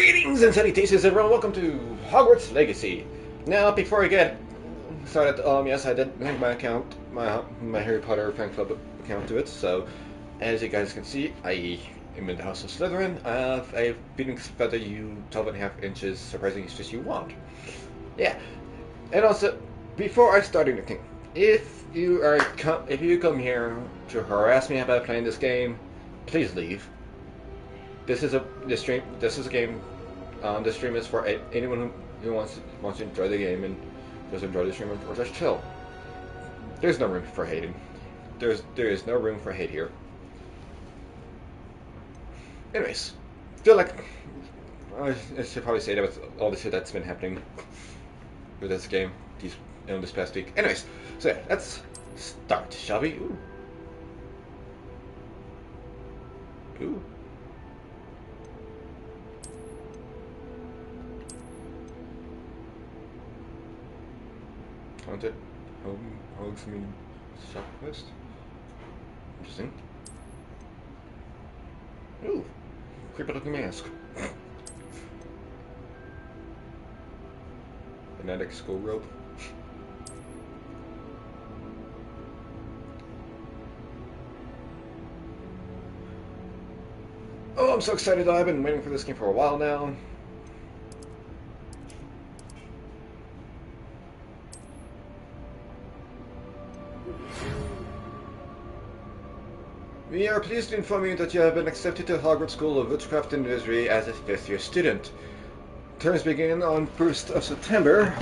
Greetings and salutations, everyone. Welcome to Hogwarts Legacy. Now, before I get started, yes, I did link my account, my Harry Potter fan club account to it. So, as you guys can see, I am in the House of Slytherin. I have a Phoenix feather you 12.5 inches, surprisingly as you want. Yeah, and also, before I start anything, if you come here to harass me about playing this game, please leave. This is a game. The stream is for anyone who wants to enjoy the game and just enjoy the stream or just chill. There's no room for hating. There is no room for hate here. Anyways, feel like I should probably say that with all the shit that's been happening with this game this past week. Anyways, so yeah, let's start, shall we? Ooh. Ooh. Haunted Hogsmeade shop list. Interesting. Ooh, creepy looking mask. Fanatic school robe. Oh, I'm so excited! I've been waiting for this game for a while now. We are pleased to inform you that you have been accepted to Hogwarts School of Witchcraft and Wizardry as a 5th-year student. Terms begin on 1st of September.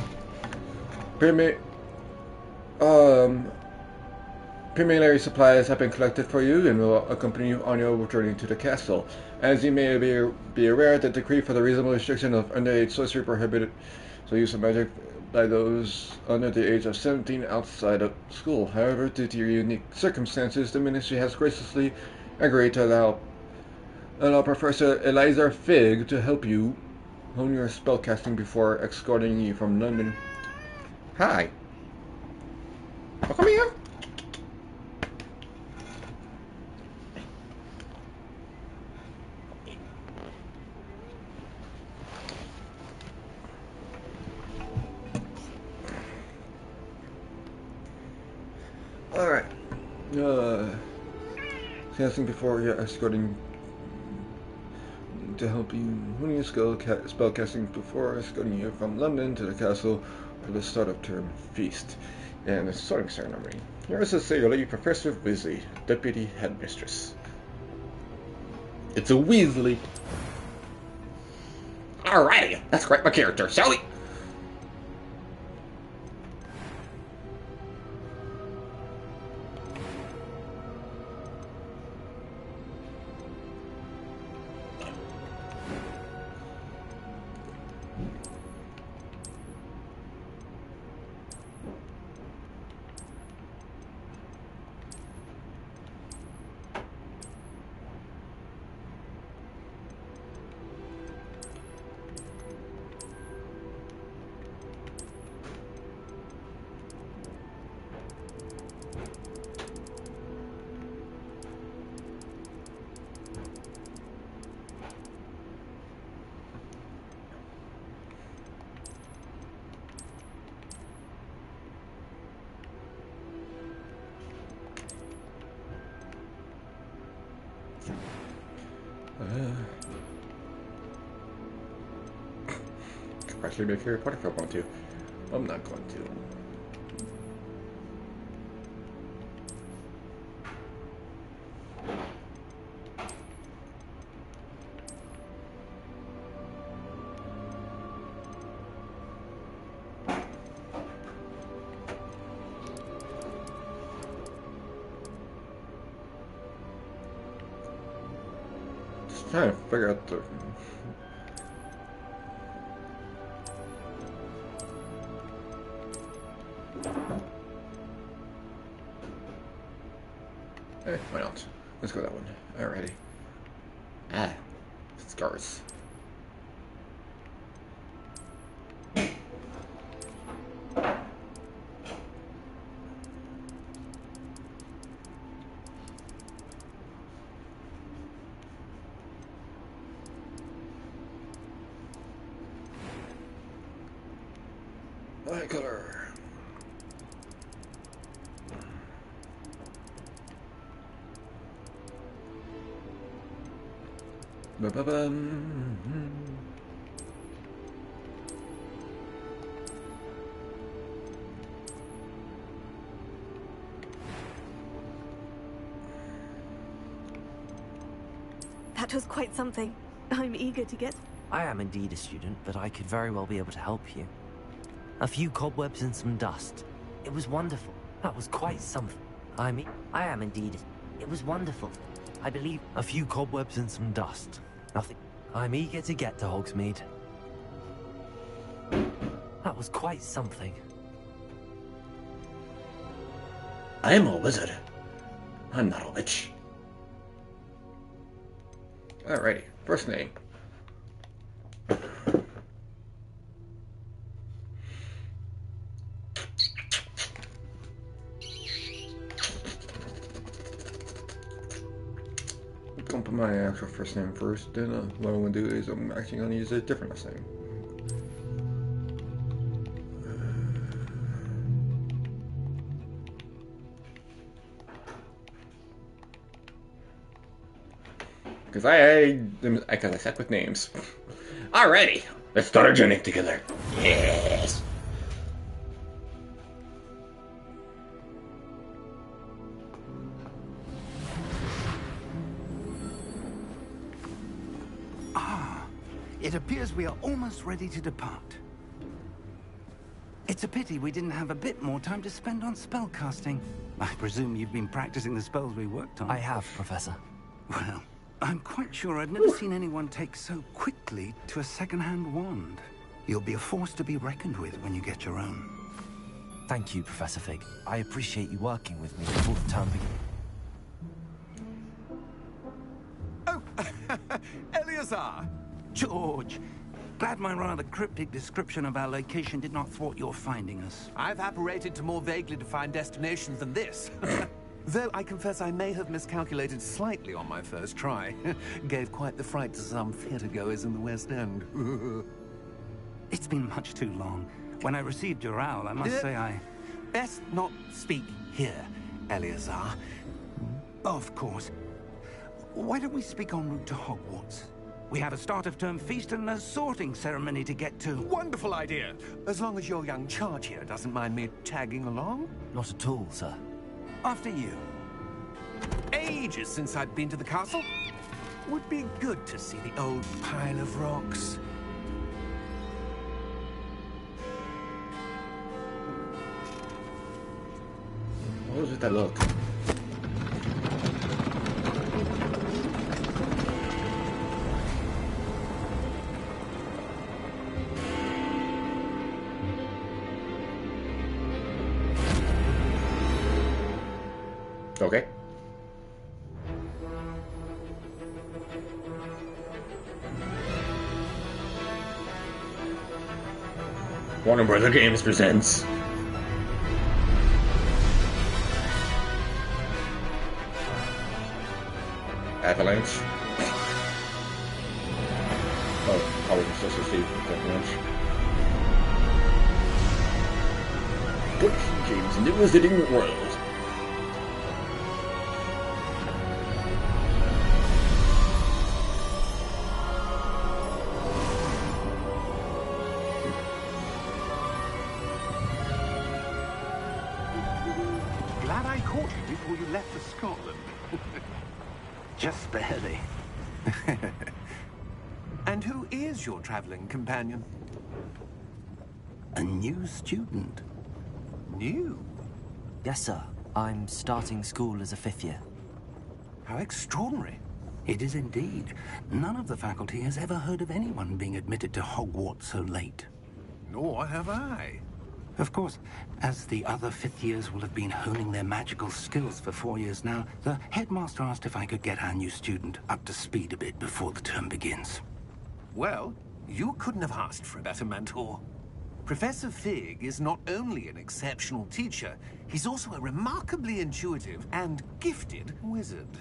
Preliminary supplies have been collected for you and will accompany you on your journey to the castle. As you may be aware, the decree for the reasonable restriction of underage sorcery prohibited the use of magic by those under the age of 17 outside of school. However, due to your unique circumstances, the Ministry has graciously agreed to allow Professor Eliza Fig to help you hone your spellcasting before escorting you from London. Hi. Welcome here. Alright. Casting before you're escorting to help you hone your spellcasting before escorting you from London to the castle for the start of term feast and the sorting ceremony. Here is sincerely Professor Weasley, Deputy Headmistress. It's a Weasley. Alrighty, let's write my character, shall we? Could actually make Harry Potter if I want to. I'm not going to. Just trying to figure out the... Hey, why not? Let's go that one. Alrighty. Ah, scars. eye color. Ba-ba-bum. That was quite something. I'm eager to get... I am indeed a student, but I could very well be able to help you. A few cobwebs and some dust. It was wonderful. That was quite something. I am indeed... It was wonderful. I believe... A few cobwebs and some dust. Nothing. I'm eager to get to Hogsmeade. That was quite something. I am a wizard. I'm not a witch. Alrighty, first name. I'm gonna put my actual first name first, then what I'm gonna do is I'm actually gonna use a different last name. Because I suck with names. Alrighty, let's start our journey together. Yes. It appears we are almost ready to depart. It's a pity we didn't have a bit more time to spend on spellcasting. I presume you've been practicing the spells we worked on. I have, Professor. Well, I'm quite sure I've never seen anyone take so quickly to a second-hand wand. You'll be a force to be reckoned with when you get your own. Thank you, Professor Fig. I appreciate you working with me before the term begins. Oh, Eleazar! George! Glad my rather cryptic description of our location did not thwart your finding us. I've apparated to more vaguely defined destinations than this. Though I confess I may have miscalculated slightly on my first try. Gave quite the fright to some theatre-goers in the West End. It's been much too long. When I received your owl, I must say I... Best not speak here, Eleazar. Of course. Why don't we speak en route to Hogwarts? We have a start-of-term feast and a sorting ceremony to get to. Wonderful idea! As long as your young charge here doesn't mind me tagging along. Not at all, sir. After you. Ages since I'd been to the castle. Would be good to see the old pile of rocks. What was it that look? Okay. Warner Brother Games presents Avalanche. Oh, I wasn't supposed to see Avalanche. Butch James' new visiting world. Glad I caught you before you left for Scotland. Just barely. And who is your traveling companion? A new student. New? Yes, sir. I'm starting school as a 5th year. How extraordinary. It is indeed. None of the faculty has ever heard of anyone being admitted to Hogwarts so late. Nor have I. Of course, as the other 5th years will have been honing their magical skills for 4 years now, the headmaster asked if I could get our new student up to speed a bit before the term begins. Well, you couldn't have asked for a better mentor. Professor Fig is not only an exceptional teacher, he's also a remarkably intuitive and gifted wizard.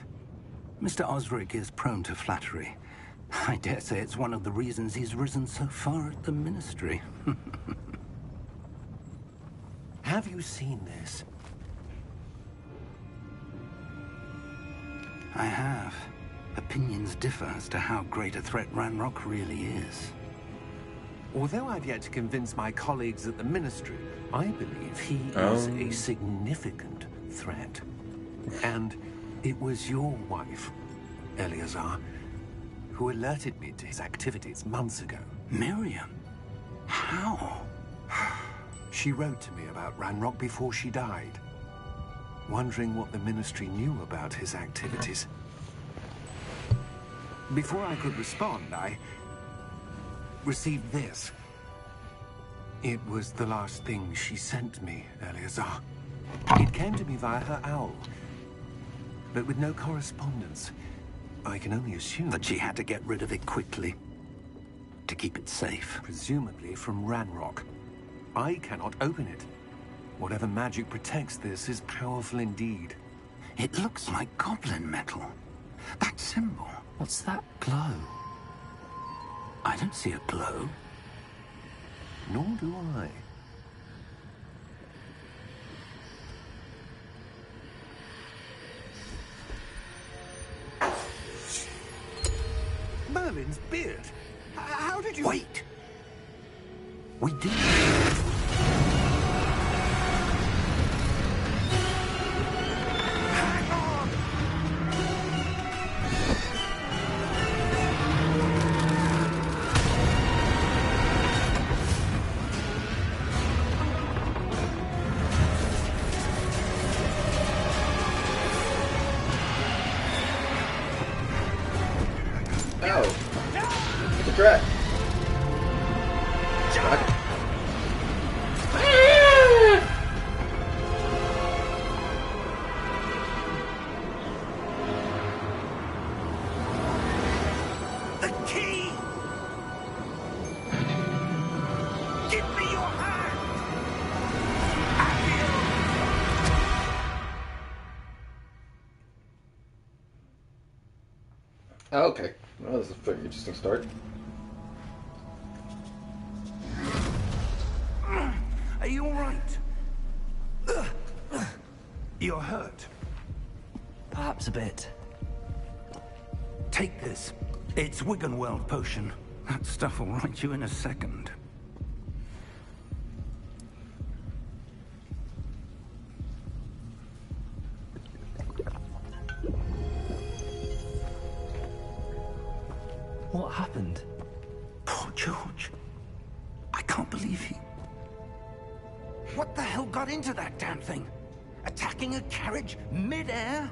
Mr. Osric is prone to flattery. I dare say it's one of the reasons he's risen so far at the Ministry. Have you seen this? I have. Opinions differ as to how great a threat Ranrock really is. Although I've yet to convince my colleagues at the Ministry, I believe he is a significant threat. And it was your wife, Eleazar, who alerted me to his activities months ago. Miriam? How? She wrote to me about Ranrock before she died, wondering what the Ministry knew about his activities. Before I could respond, I received this. It was the last thing she sent me, Eleazar. It came to me via her owl, but with no correspondence. I can only assume That she had to get rid of it quickly to keep it safe. presumably from Ranrock. I cannot open it. Whatever magic protects this is powerful indeed. It looks like goblin metal. That symbol. What's that glow? I don't see a glow. Nor do I. Merlin's beard. How did you... Wait! We did. Hang on! Ow! It's a threat. The key! Give me your hand! Oh, okay. Well, this is a pretty interesting start. Are you all right? You're hurt. Perhaps a bit. Take this. It's Wiggenweld potion. That stuff will right you in a second. What happened? Poor George. I can't believe he... What the hell got into that damn thing? Attacking a carriage mid-air?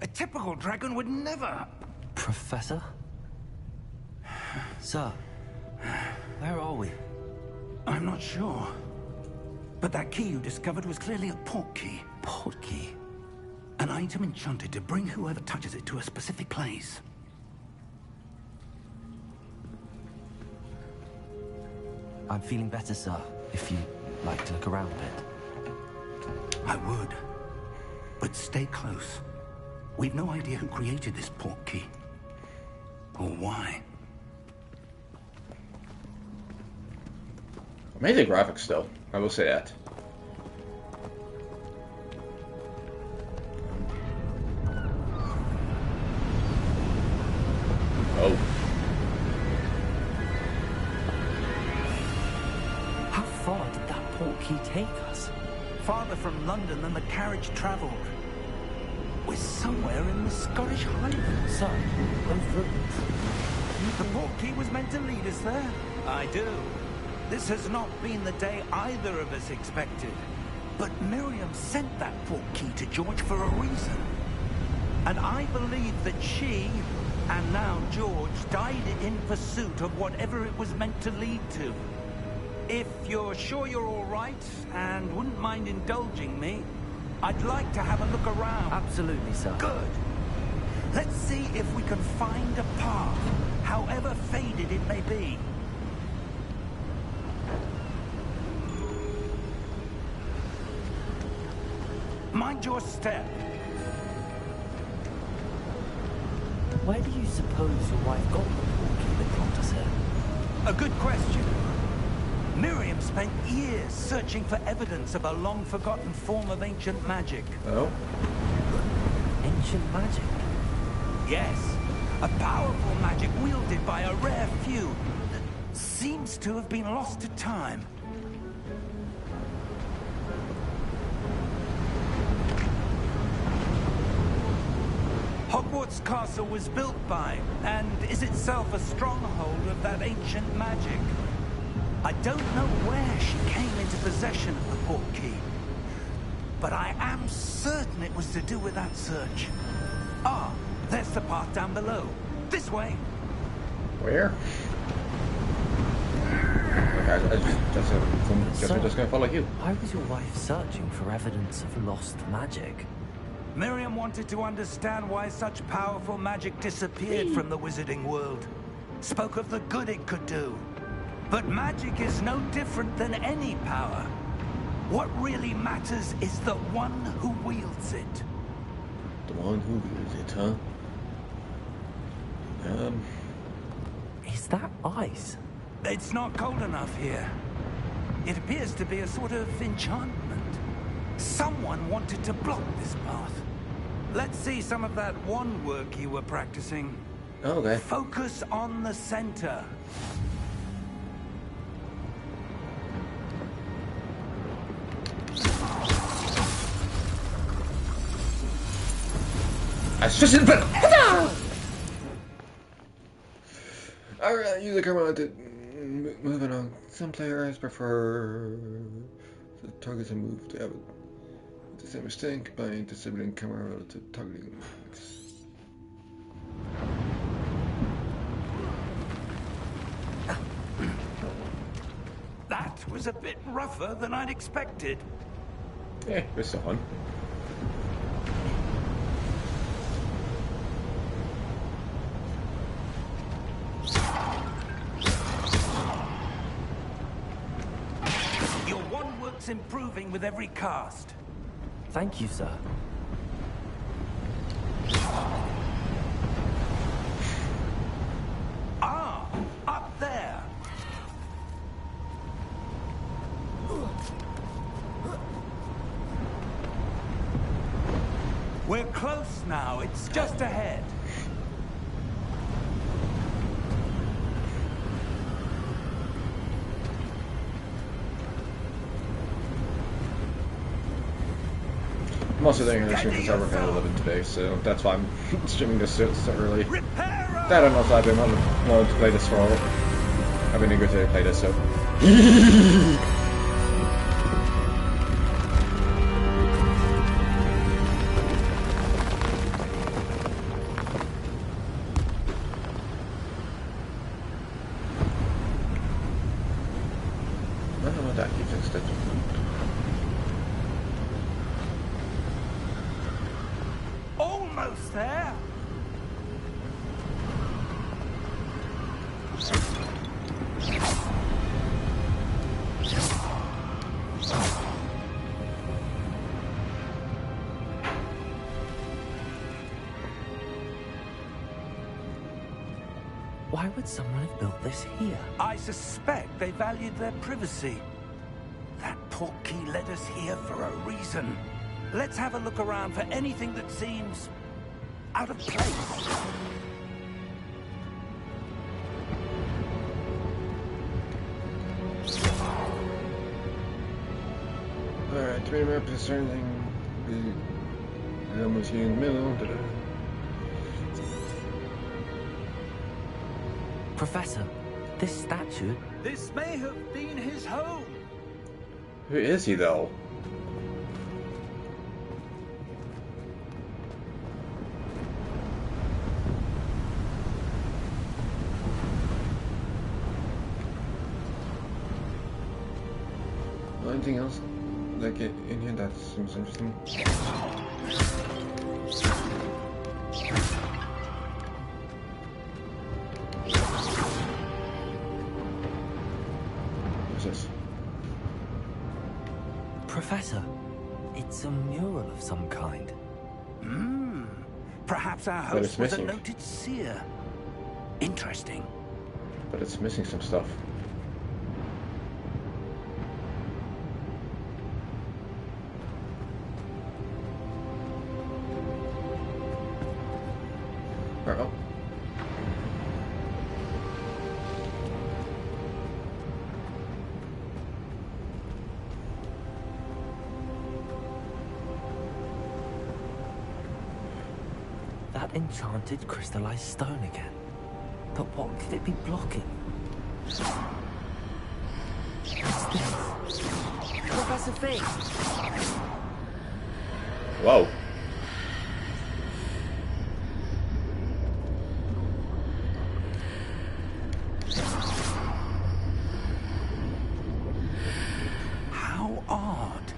A typical dragon would never... Professor? Sir, where are we? I'm not sure. But that key you discovered was clearly a port key. Port key? An item enchanted to bring whoever touches it to a specific place. I'm feeling better, sir, if you'd like to look around a bit. I would. But stay close. We've no idea who created this port key. Or why. Amazing graphics still. I will say that. Oh. How far did that port key take us? Farther from London than the carriage traveled. We're somewhere in the Scottish Highlands. Sir, those ruins. The port key was meant to lead us there. I do. This has not been the day either of us expected. But Miriam sent that port key to George for a reason. And I believe that she, and now George, died in pursuit of whatever it was meant to lead to. If you're sure you're all right, and wouldn't mind indulging me, I'd like to have a look around. Absolutely, sir. Good. Let's see if we can find a path, however faded it may be. Mind your step. Where do you suppose your wife got the port key that brought us here? A good question. Miriam spent years searching for evidence of a long-forgotten form of ancient magic. Oh? Ancient magic? Yes, a powerful magic wielded by a rare few that seems to have been lost to time. Hogwarts Castle was built by, and is itself a stronghold of that ancient magic. I don't know where she came into possession of the portkey, but I am certain it was to do with that search. Ah, there's the path down below. This way. Where? Okay, I guess we're just gonna follow you. Why was your wife searching for evidence of lost magic? Miriam wanted to understand why such powerful magic disappeared from the wizarding world. Spoke of the good it could do. But magic is no different than any power. What really matters is the one who wields it. The one who wields it, huh? Is that ice? It's not cold enough here. It appears to be a sort of enchantment. Someone wanted to block this path. Let's see some of that wand work you were practicing. Okay. Focus on the center. I switched it, but alright, use the camera to moving on. Some players prefer the targets and move to have the same mistake by disabling camera relative targeting. That was a bit rougher than I'd expected. Yeah, we're still on. Your wand work's improving with every cast. Thank you, sir. Ah, up there. We're close now. It's just ahead. I'm also doing this stream since I work at 11 today, so that's why I'm streaming this so early. That and also I've been wanting to play this for all. I've been eager to play this, so. I don't know what that he fixed it. Almost there. Why would someone have built this here? I suspect they valued their privacy. That portkey led us here for a reason. Let's have a look around for anything that seems out of place. Alright, 3 map concerning the almost in the middle. Professor, this statue... This may have been his home. Who is he though? Anything else like in here that seems interesting? What's this? Professor, it's a mural of some kind. Perhaps our But it's host was a missing. noted seer. Interesting. But it's missing some stuff. that enchanted crystallized stone again. But what could it be blocking? What's this? Professor Fig! Whoa. How odd.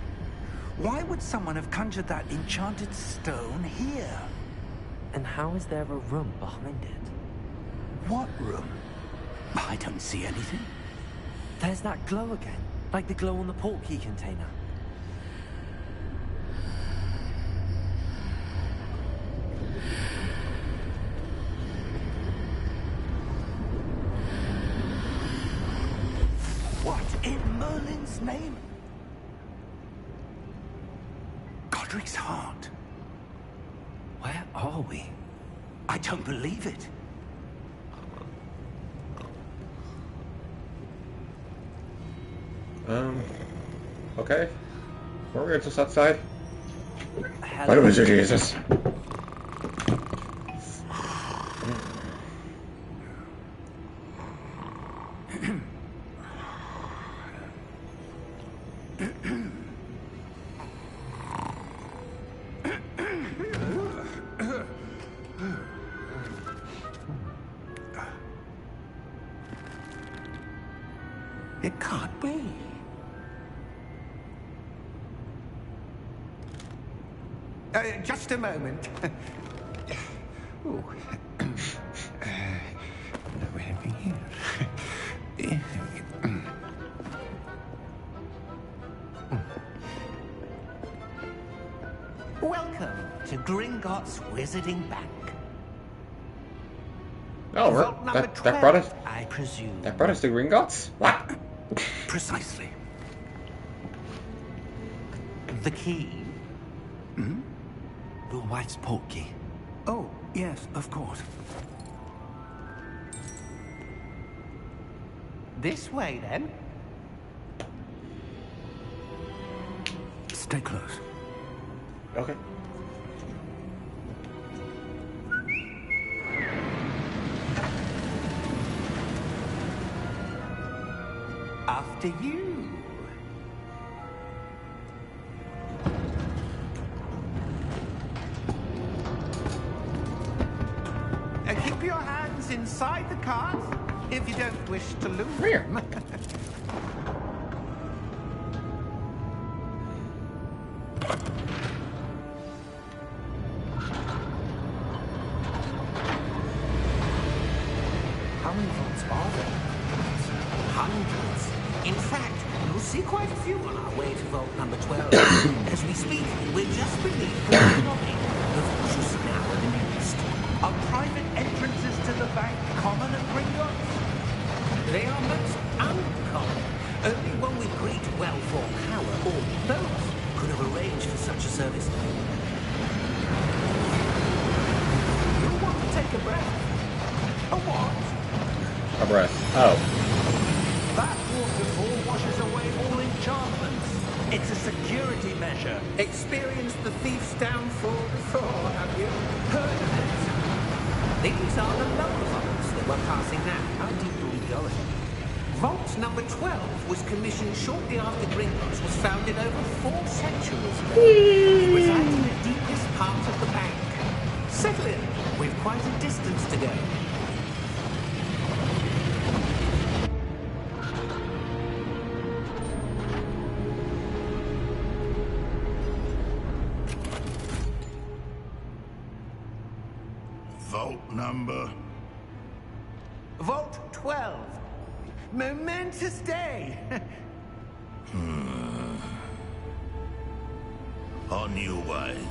Why would someone have conjured that enchanted stone here? And how is there a room behind it? What room? I don't see anything. There's that glow again, like the glow on the portkey container. What in Merlin's name? Godric's heart. Where are we? I don't believe it. Okay. We're just outside. Hello. What was it, Jesus? It can't be. Just a moment. Ooh. Where are we here? Welcome to Gringotts Wizarding Bank. Oh, Vault number that brought us. 12, I presume. That brought us to Gringotts? What? Precisely. The key. Your wife's portkey. Oh, yes, of course. This way, then. Stay close. Okay. After you. Keep your hands inside the cart if you don't wish to lose them. How many vaults are there? Hundreds. In fact, you'll see quite a few on our way to vault number 12. As we speak, we're just beneath the lobby of just now the newest. Are private entrances to the bank common at Gringotts? They are most uncommon. Only one with great wealth or power, or both, could have arranged for such a service. You'll want to take a breath. A what? A breath. Oh. That waterfall washes away all enchantments. It's a security measure. Experienced the thief's downfall before, have you? Heard of it? These are the lower vaults that we're passing now. How deep are we going? Vault number 12 was commissioned shortly after Gringotts was founded over 4 centuries ago. It resides in the deepest part of the bank. Settle in. We've quite a distance to go. Vault number? Vault 12. Momentous day. On your wine.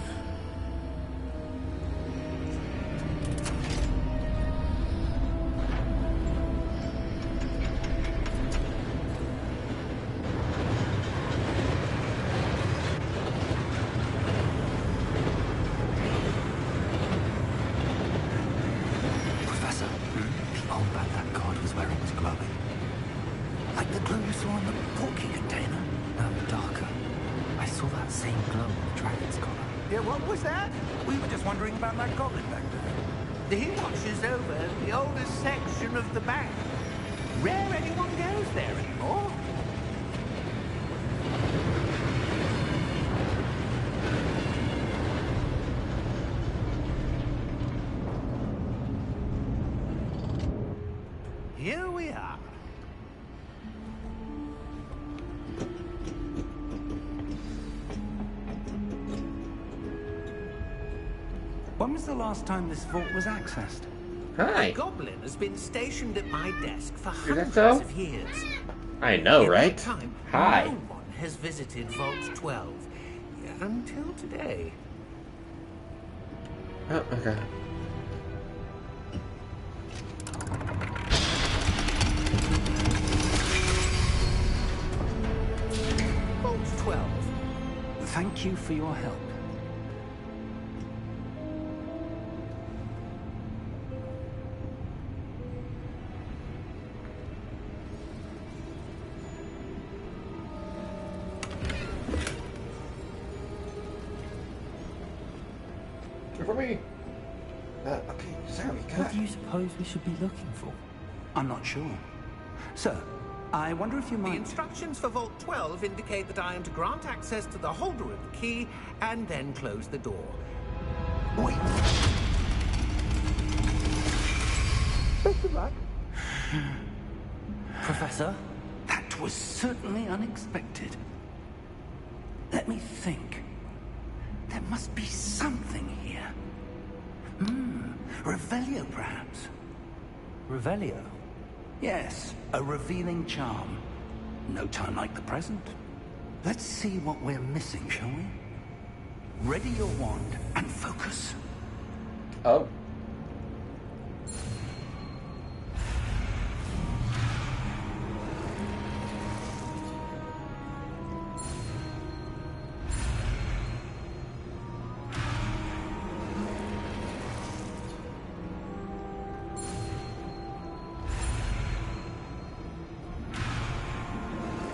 Professor, the old band that god was wearing was glowing. Like the glow you saw in the portkey container. No, darker. I saw that same glow confirm the dragon's collar. Yeah, what was that? We were just wondering about that goblin back there. He watches over the oldest section of the bank. Rare anyone goes there anymore. Here we are. When was the last time this vault was accessed? Hi. A goblin has been stationed at my desk for Is that hundreds so? of years. I know, In right? that time, Hi. no one has visited Vault 12 until today. Oh, okay. Vault 12. Thank you for your help. For me. Okay, sorry, What do you suppose we should be looking for? I'm not sure. Sir, I wonder if you The might... instructions for Vault 12 indicate that I am to grant access to the holder of the key and then close the door. Wait. Professor? That was certainly unexpected. Let me think. There must be something here. Revelio, perhaps. Revelio? Yes, a revealing charm. No time like the present. Let's see what we're missing, shall we? Ready your wand and focus. Oh.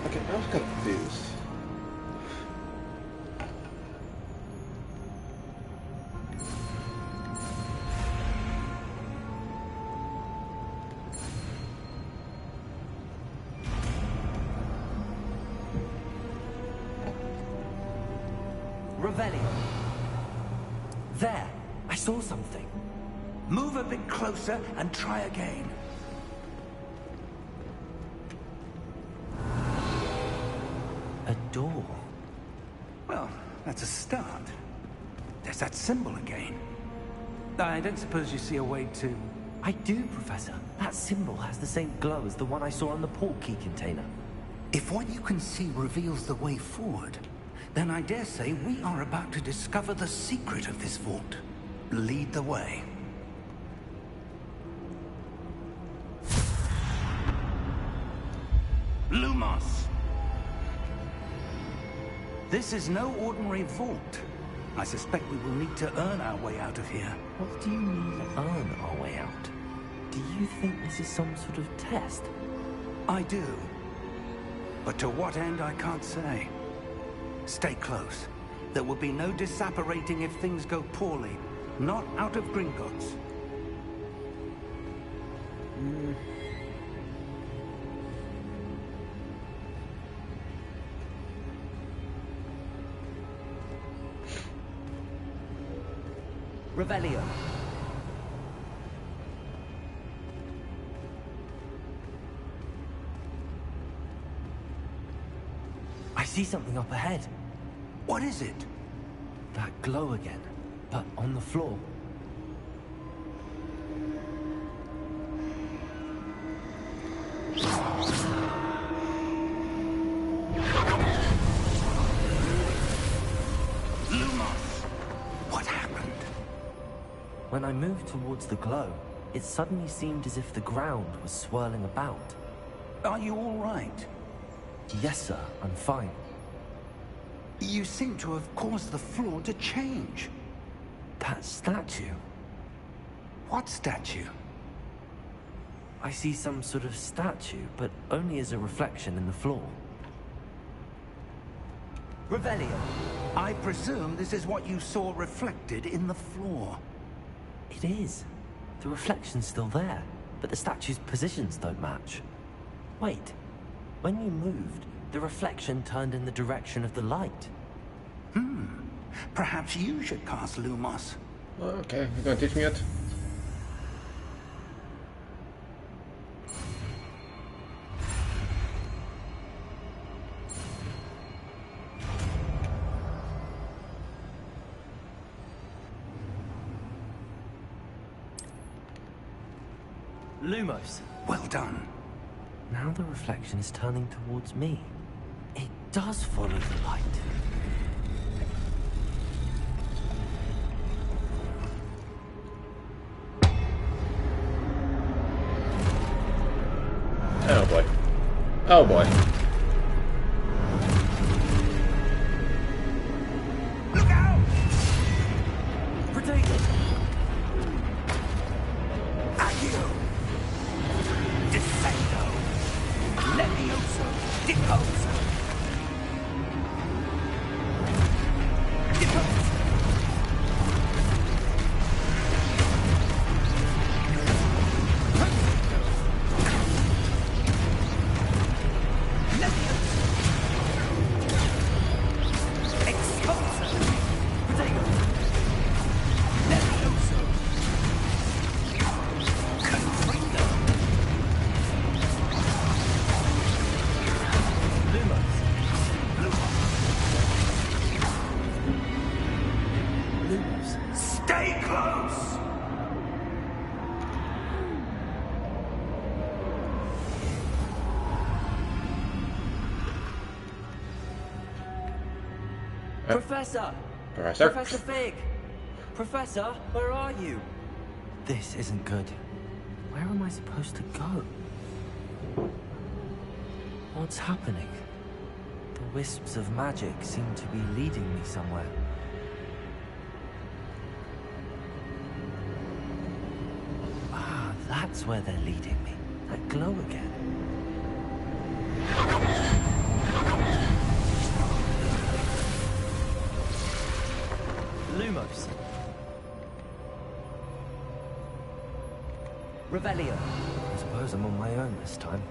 Okay, I was confused. Revelio. There, I saw something. Move a bit closer and try again. A door. Well, that's a start. There's that symbol again. I don't suppose you see a way to... I do, Professor. That symbol has the same glow as the one I saw on the port key container. If what you can see reveals the way forward, then I dare say we are about to discover the secret of this vault. Lead the way. Lumos! This is no ordinary vault. I suspect we will need to earn our way out of here. What do you mean, earn our way out? Do you think this is some sort of test? I do. But to what end, I can't say. Stay close. There will be no disapparating if things go poorly. Not out of Gringotts. Revelio. I see something up ahead. What is it? That glow again, but on the floor. Lumos! What happened? When I moved towards the glow, it suddenly seemed as if the ground was swirling about. Are you all right? Yes, sir, I'm fine. You seem to have caused the floor to change. That statue. What statue? I see some sort of statue, but only as a reflection in the floor. Revelio. I presume this is what you saw reflected in the floor. It is. The reflection's still there, but the statue's positions don't match. Wait. When you moved, the reflection turned in the direction of the light. Perhaps you should cast Lumos. Okay, you gonna teach me it? Lumos. Well done. Now the reflection is turning towards me. It does follow the light. Oh boy. Oh boy. Look out! Protego. Accio! Descendo! Levioso! Deposo! Deposo! Stay close! Professor! Professor? Professor Fig! Professor, where are you? This isn't good. Where am I supposed to go? What's happening? The wisps of magic seem to be leading me somewhere. Ah, that's where they're leading me. That glow again. Lumos. Revelio. I suppose I'm on my own this time.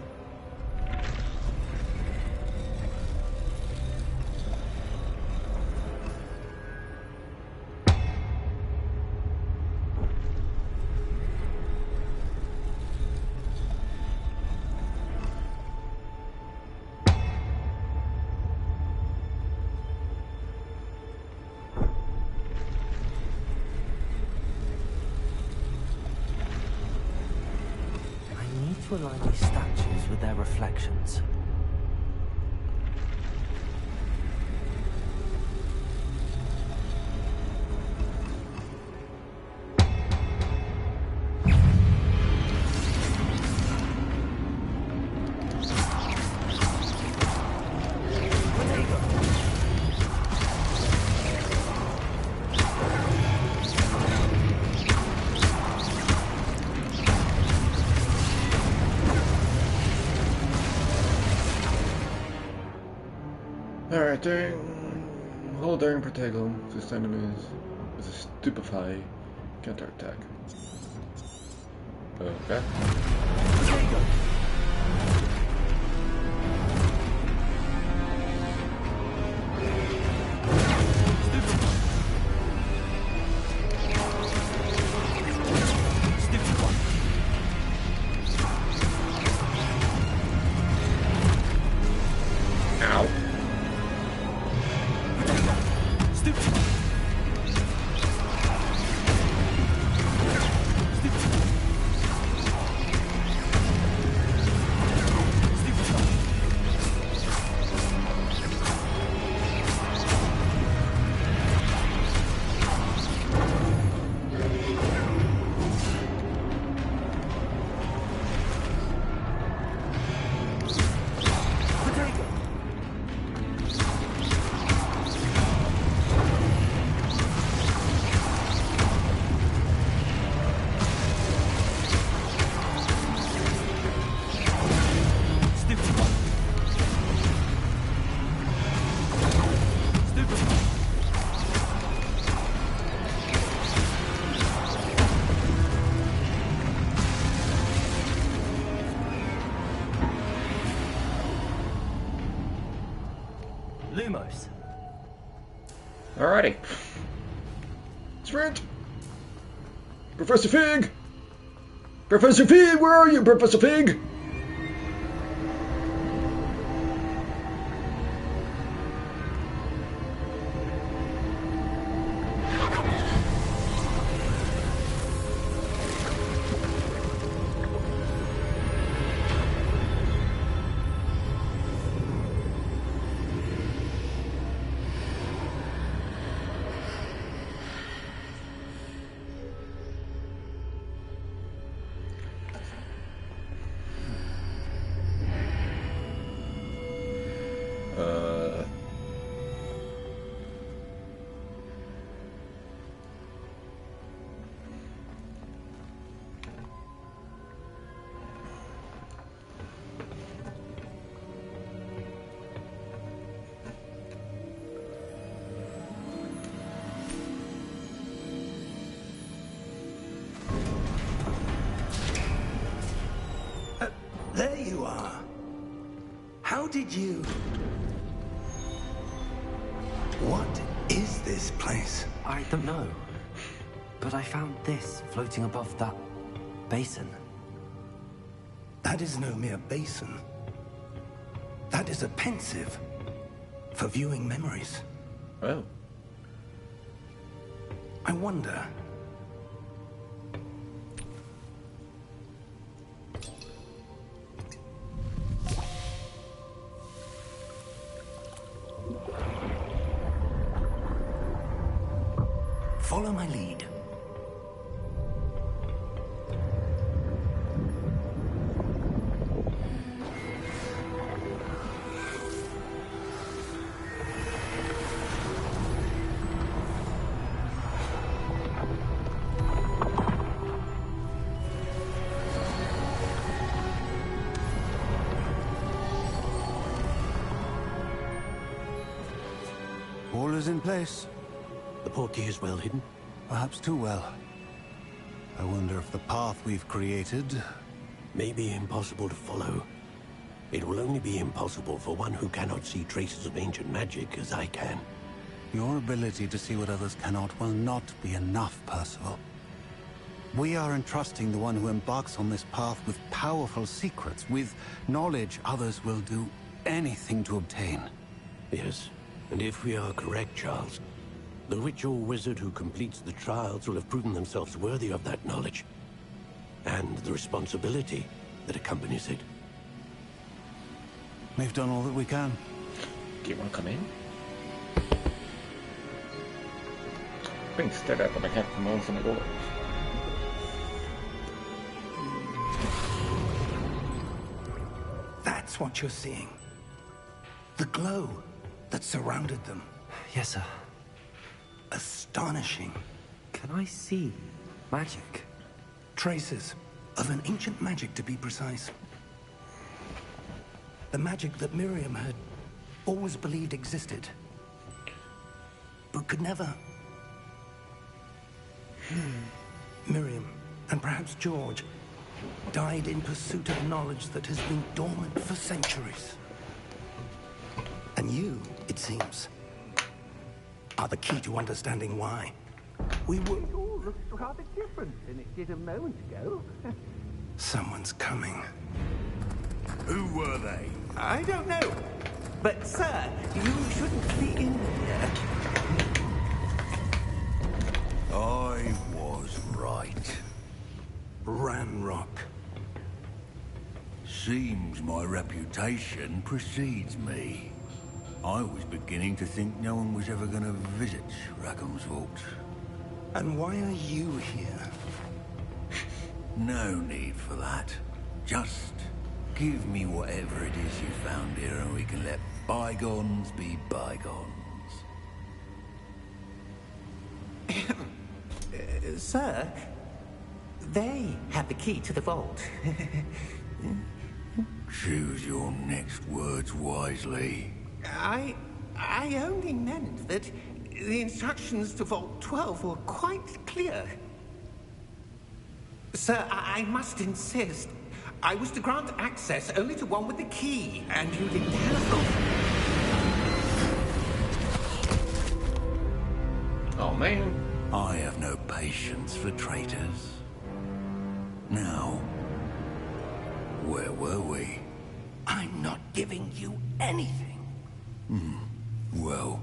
To align these statues with their reflections. Alright, hold during Protego. This enemies with a stupefy counterattack. Okay. Alrighty. Sprint! Professor Fig! Professor Fig, where are you, Professor Fig? There you are. How did you... What is this place? I don't know. But I found this floating above that basin. That is no mere basin. That is a pensive for viewing memories. Oh. I wonder... Follow my lead. All is in place. The portkey is well hidden. Perhaps too well. I wonder if the path we've created... May be impossible to follow. It will only be impossible for one who cannot see traces of ancient magic as I can. Your ability to see what others cannot will not be enough, Percival. We are entrusting the one who embarks on this path with powerful secrets, with knowledge others will do anything to obtain. Yes, and if we are correct, Charles, the witch or wizard who completes the trials will have proven themselves worthy of that knowledge, and the responsibility that accompanies it. We've done all that we can. Do you want to come in? Being stared at by my Captain Moles in the door. That's what you're seeing. The glow that surrounded them. Yes, sir. Astonishing. Can I see magic? Traces of an ancient magic, to be precise. The magic that Miriam had always believed existed, but could never. Miriam, and perhaps George, died in pursuit of knowledge that has been dormant for centuries. And you, it seems, are the key to understanding why. We were... It all looks rather different than it did a moment ago. Someone's coming. Who were they? I don't know. But, sir, you shouldn't be in here. I was right. Ranrock. Seems my reputation precedes me. I was beginning to think no one was ever going to visit Rackham's Vault. And why are you here? No need for that. Just give me whatever it is you found here and we can let bygones be bygones. Sir, they have the key to the vault. Choose your next words wisely. I only meant that the instructions to Vault 12 were quite clear. Sir, I must insist. I was to grant access only to one with the key, and you didn't have them. Oh, man. I have no patience for traitors. Now, where were we? I'm not giving you anything. Well,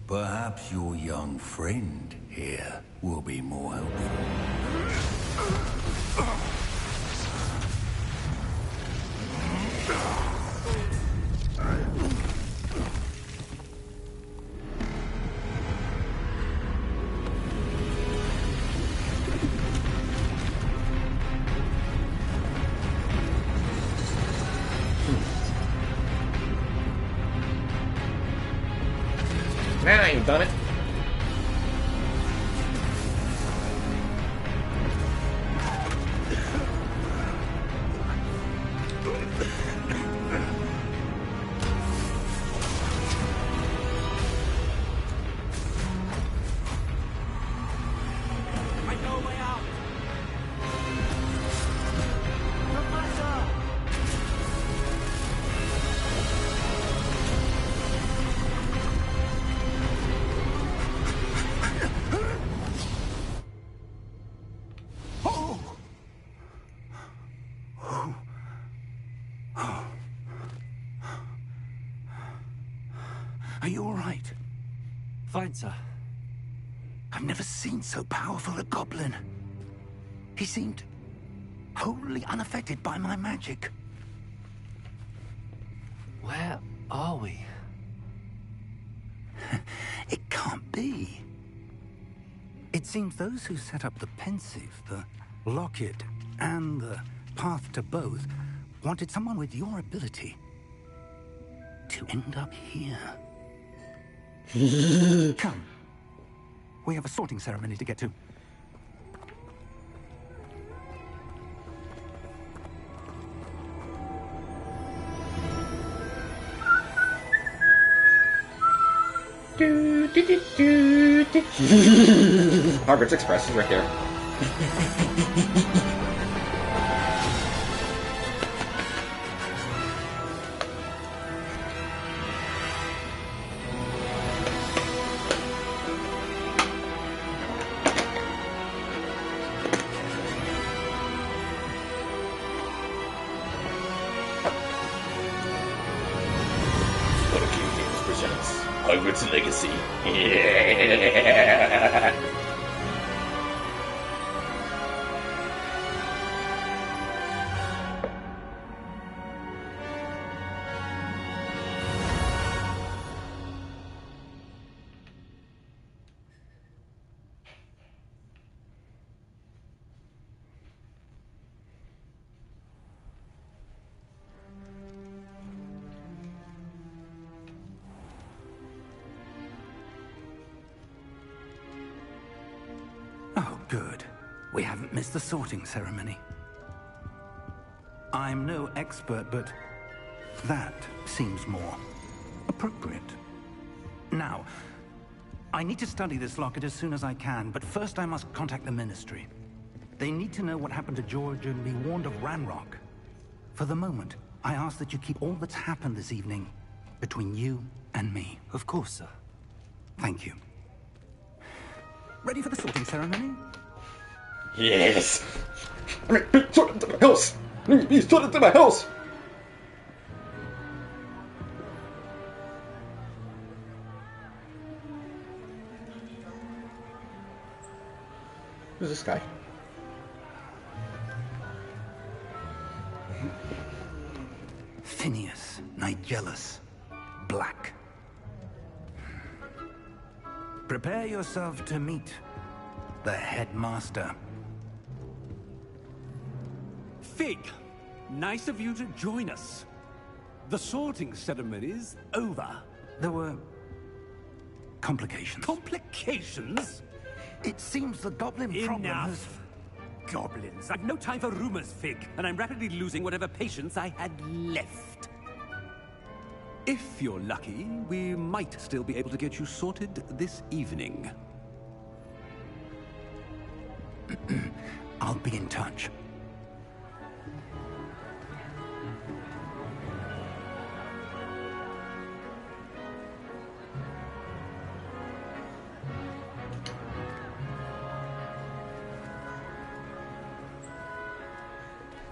perhaps your young friend here will be more helpful. Now you've done it. Are you all right? Fine, sir. I've never seen so powerful a goblin. He seemed wholly unaffected by my magic. Where are we? It can't be. It seems those who set up the pensive, the locket, and the path to both wanted someone with your ability to end up here. Come. We have a sorting ceremony to get to. Hogwarts Express is right there. Presents Hogwarts Legacy. Yeah. Oh, good. We haven't missed the sorting ceremony. I'm no expert, but that seems more appropriate. Now, I need to study this locket as soon as I can, but first I must contact the Ministry. They need to know what happened to George and be warned of Ranrock. For the moment, I ask that you keep all that's happened this evening between you and me. Of course, sir. Thank you. Ready for the sorting ceremony? Yes. I mean, be sorted to my house. Be sorted to my house. Who's this guy? Phineas Nigellus Black. Prepare yourself to meet the headmaster. Fig, nice of you to join us. The sorting ceremony's over. There were complications. Complications? It seems the goblin problem has... Enough. Goblins. I've no time for rumors, Fig, and I'm rapidly losing whatever patience I had left. If you're lucky, we might still be able to get you sorted this evening. I'll be in touch.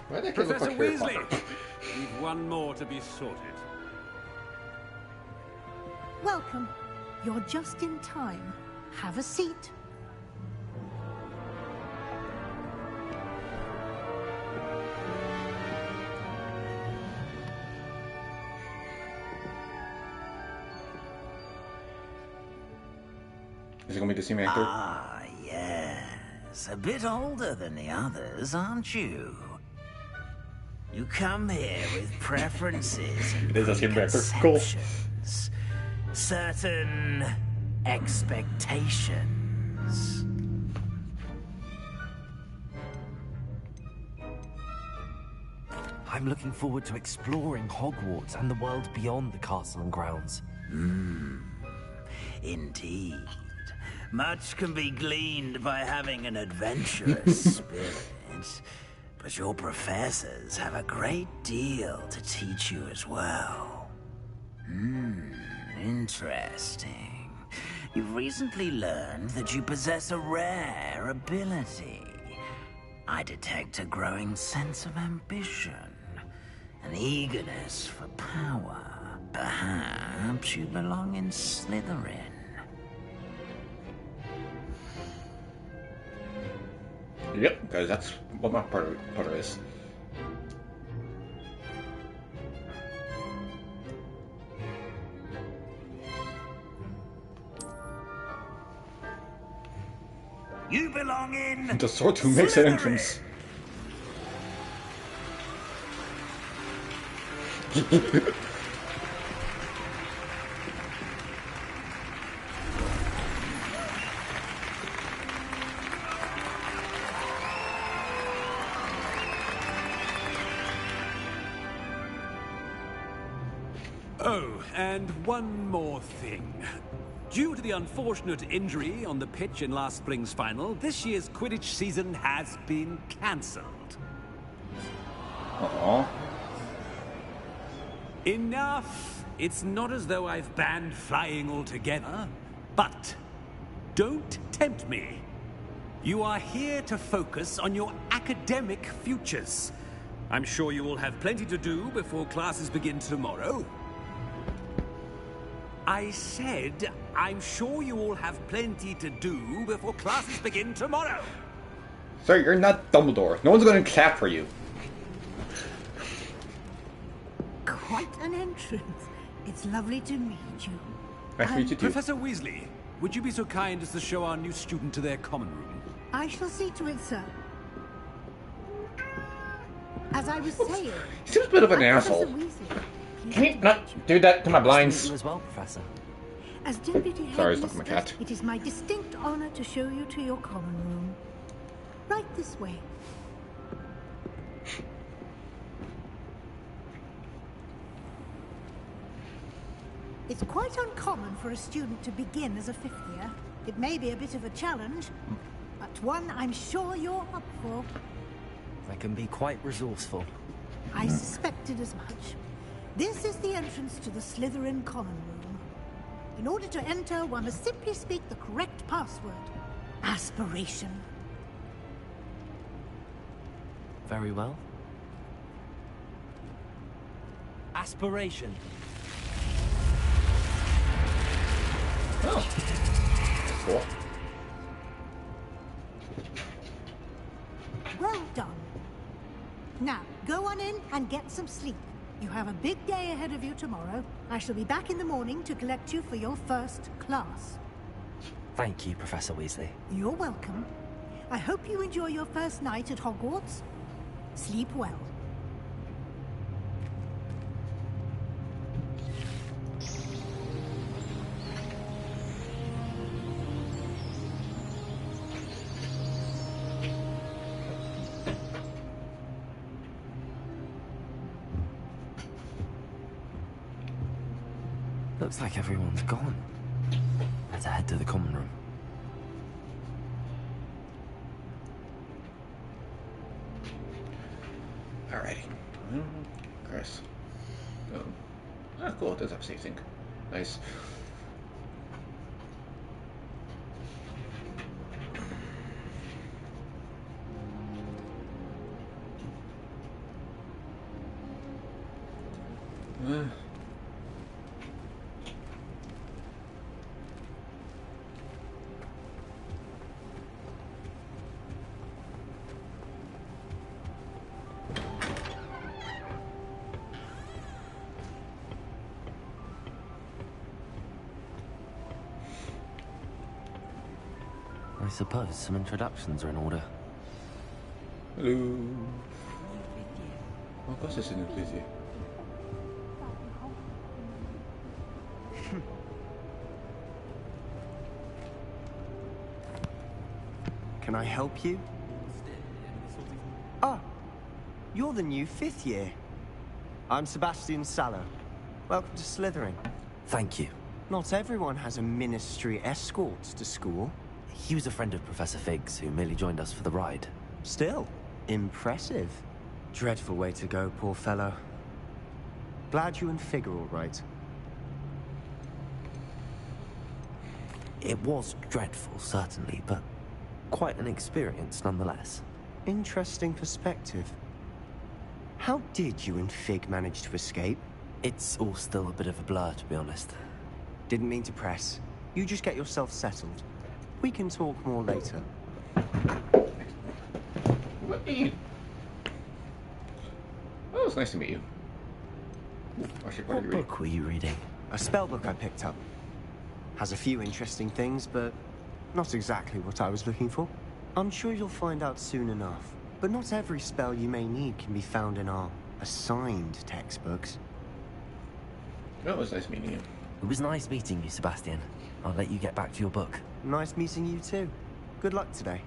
Why that kid look Professor like Harry Weasley, Potter? we've one more to be sorted. Welcome. You're just in time. Have a seat. Is it gonna be the same actor? Ah, yes. A bit older than the others, aren't you? You come here with preferences and It is the same actor. Cool. preconceptions. Certain expectations. I'm looking forward to exploring Hogwarts and the world beyond the castle and grounds. Indeed. Much can be gleaned by having an adventurous spirit. But your professors have a great deal to teach you as well. Interesting. You've recently learned that you possess a rare ability. I detect a growing sense of ambition, an eagerness for power. Perhaps you belong in Slytherin. Yep, because that's what my Potter is. You belong in The sort who makes an entrance. Oh, and one more thing. Due to the unfortunate injury on the pitch in last spring's final, this year's Quidditch season has been cancelled. Aww. Enough! It's not as though I've banned flying altogether, but don't tempt me. You are here to focus on your academic futures. I'm sure you will have plenty to do before classes begin tomorrow. I said, I'm sure you all have plenty to do before classes begin tomorrow. Sir, you're not Dumbledore. No one's going to clap for you. Quite an entrance. It's lovely to meet you. Nice to meet you too. Professor Weasley, would you be so kind as to show our new student to their common room? I shall see to it, sir. As I was saying... He seems a bit of an asshole. Can you not do that to my blinds? You as well, Professor. As Deputy Sorry, it's not my Headmistress, cat. it is my distinct honor to show you to your common room. Right this way. It's quite uncommon for a student to begin as a fifth year. It may be a bit of a challenge, but one I'm sure you're up for. I can be quite resourceful. I suspected as much. This is the entrance to the Slytherin common room. In order to enter, one must simply speak the correct password. Aspiration. Very well. Aspiration. Oh. That's cool. Well done. Now, go on in and get some sleep. You have a big day ahead of you tomorrow. I shall be back in the morning to collect you for your first class. Thank you, Professor Weasley. You're welcome. I hope you enjoy your first night at Hogwarts. Sleep well. Looks like everyone's gone. Let's head to the common room. Alrighty. Chris. Cool. It does have safe sync. Nice. I suppose some introductions are in order. Hello. Pourquoi ça c'est notre plaisir? Can I help you? Ah, you're the new 5th year. I'm Sebastian Sallow. Welcome to Slytherin. Thank you. Not everyone has a ministry escort to school. He was a friend of Professor Fig's who merely joined us for the ride. Still, impressive. Dreadful way to go, poor fellow. Glad you and Fig are all right. It was dreadful, certainly, but quite an experience nonetheless. Interesting perspective. How did you and Fig manage to escape? It's all still a bit of a blur, to be honest. Didn't mean to press. You just get yourself settled. We can talk more later. Oh, it's nice to meet you. What book were you reading? A spellbook I picked up. Has a few interesting things, but not exactly what I was looking for. I'm sure you'll find out soon enough. But not every spell you may need can be found in our assigned textbooks. Oh, it was nice meeting you. It was nice meeting you, Sebastian. I'll let you get back to your book. Nice meeting you too. Good luck today.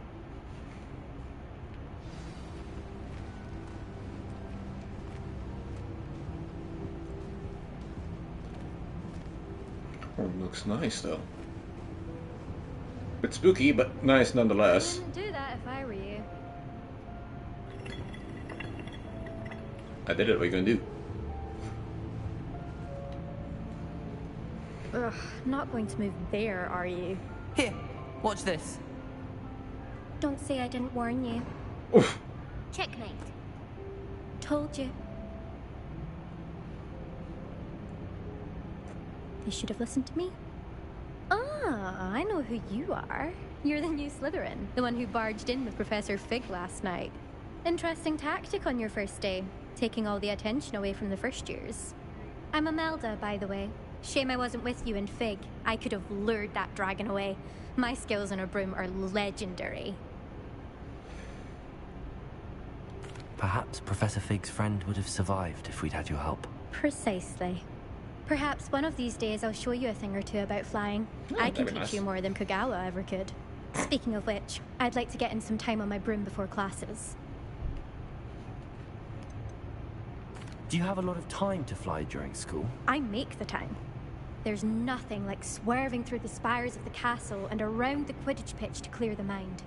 Oh, looks nice though. Bit spooky, but nice nonetheless. I wouldn't do that if I were you. I did it. What are you gonna do? Ugh, not going to move there, are you? Here, watch this. Don't say I didn't warn you. Oof. Checkmate. Told you. They should have listened to me. Ah, I know who you are. You're the new Slytherin, the one who barged in with Professor Fig last night. Interesting tactic on your first day, taking all the attention away from the first years. I'm Imelda, by the way. Shame I wasn't with you in Fig. I could have lured that dragon away. My skills on a broom are legendary. Perhaps Professor Fig's friend would have survived if we'd had your help. Precisely. Perhaps one of these days I'll show you a thing or two about flying. I can teach you more than Kogawa ever could. Speaking of which, I'd like to get in some time on my broom before classes. Do you have a lot of time to fly during school? I make the time. There's nothing like swerving through the spires of the castle and around the Quidditch pitch to clear the mind.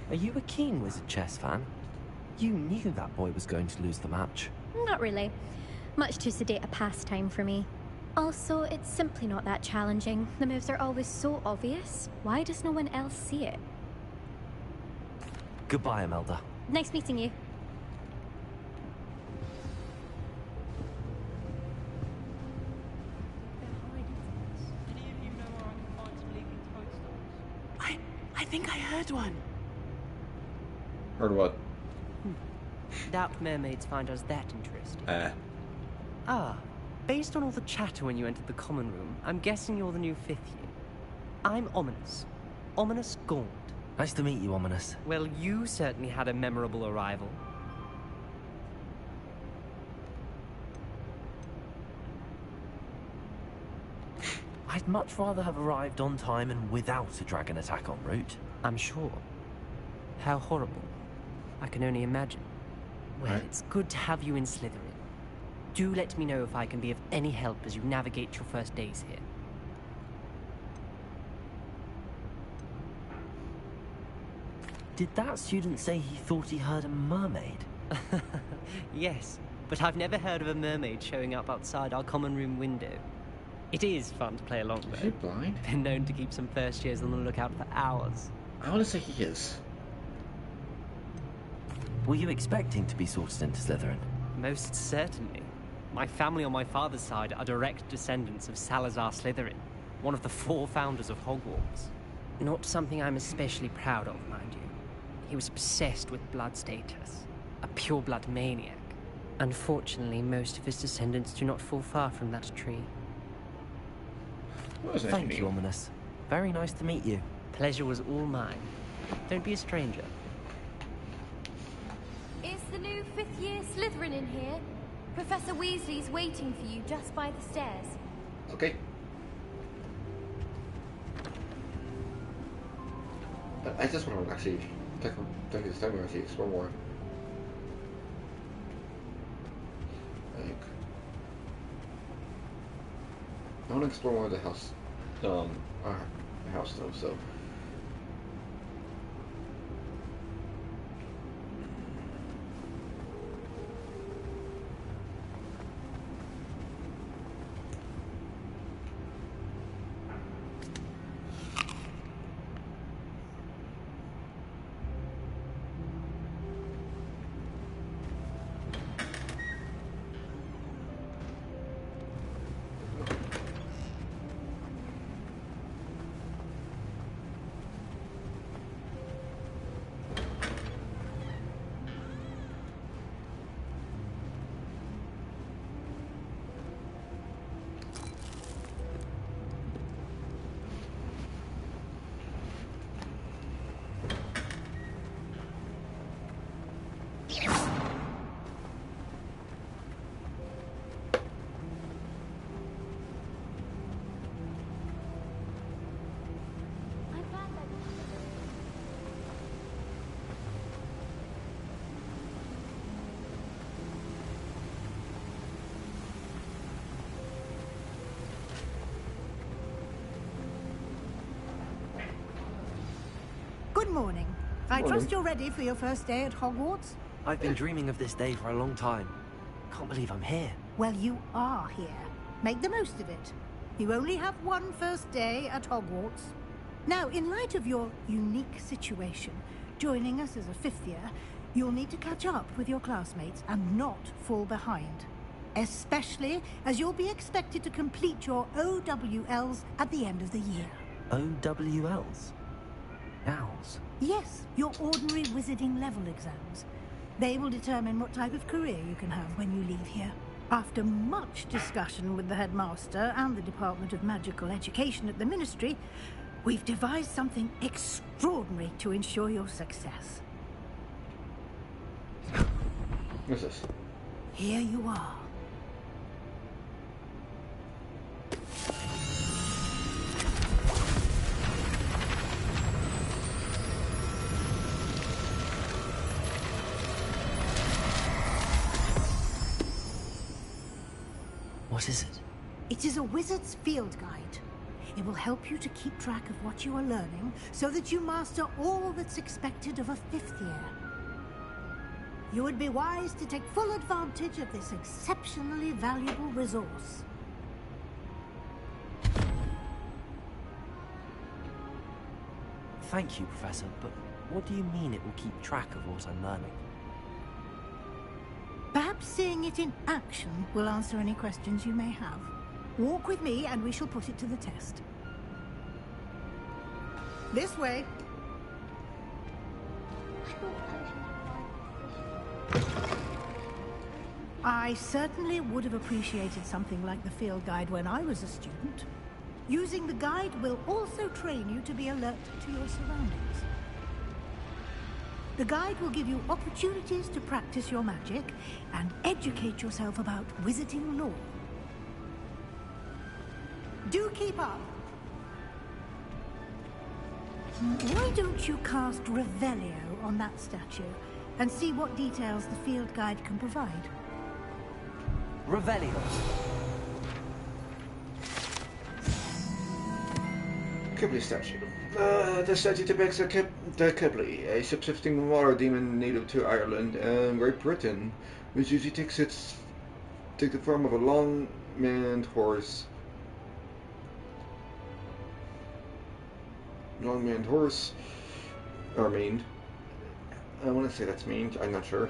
Are you a keen Wizard chess fan? You knew that boy was going to lose the match. Not really. Much too sedate a pastime for me. Also, it's simply not that challenging. The moves are always so obvious. Why does no one else see it? Goodbye, Imelda. Nice meeting you. I think I heard one. Heard what? Doubt mermaids find us that interesting. Ah, based on all the chatter when you entered the common room, I'm guessing you're the new 5th year. I'm Ominous. Ominous Gaunt. Nice to meet you, Ominous. Well, you certainly had a memorable arrival. I'd much rather have arrived on time and without a dragon attack en route. I'm sure. How horrible. I can only imagine. Well, it's good to have you in Slytherin. Do let me know if I can be of any help as you navigate your first days here. Did that student say he thought he heard a mermaid? Yes, but I've never heard of a mermaid showing up outside our common room window. It is fun to play along, though. Is he blind? Been known to keep some first years on the lookout for hours. I want to say he is. Were you expecting to be sorted into Slytherin? Most certainly. My family on my father's side are direct descendants of Salazar Slytherin, one of the 4 founders of Hogwarts. Not something I'm especially proud of, mind you. He was obsessed with blood status, a pure-blood maniac. Unfortunately, most of his descendants do not fall far from that tree. Thank you, Ominous. Very nice to meet you. Pleasure was all mine. Don't be a stranger. Is the new 5th year Slytherin in here? Professor Weasley's waiting for you just by the stairs. Okay. I just want to actually take this time to actually explore more. Like, I want to explore more of the house, our house though. So. Good morning. I trust you're ready for your first day at Hogwarts? I've been dreaming of this day for a long time. Can't believe I'm here. Well, you are here. Make the most of it. You only have one first day at Hogwarts. Now, in light of your unique situation, joining us as a 5th year, you'll need to catch up with your classmates and not fall behind. Especially as you'll be expected to complete your OWLs at the end of the year. OWLs? Owls? Yes, your ordinary wizarding level exams. They will determine what type of career you can have when you leave here. After much discussion with the headmaster and the Department of Magical Education at the Ministry, we've devised something extraordinary to ensure your success. What's this? Here you are. What is it? It is a wizard's field guide. It will help you to keep track of what you are learning so that you master all that's expected of a 5th year. You would be wise to take full advantage of this exceptionally valuable resource. Thank you, Professor, but what do you mean it will keep track of what I'm learning? Perhaps seeing it in action will answer any questions you may have. Walk with me and we shall put it to the test. This way. I certainly would have appreciated something like the field guide when I was a student. Using the guide will also train you to be alert to your surroundings. The guide will give you opportunities to practice your magic and educate yourself about wizarding lore. Do keep up. Why don't you cast Revelio on that statue and see what details the field guide can provide? Revelio. Kibli statue. The statue depicts the Kibli, a subsisting water demon native to Ireland and Great Britain, which usually takes the form of a long-maned horse. Long-maned horse, or maned. I want to say that's maned. I'm not sure.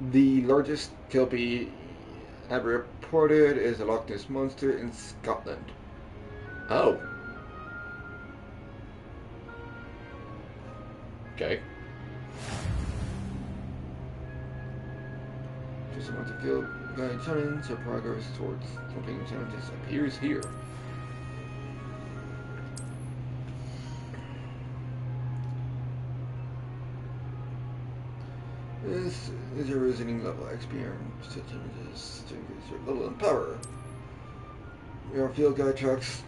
The largest kelpie ever reported is a Loch Ness monster in Scotland. Oh. Okay. Just want to feel guide challenge or progress towards completing challenges appears here. This is your reasoning level. Experience to challenges to increase your level and power. Your field guide tracks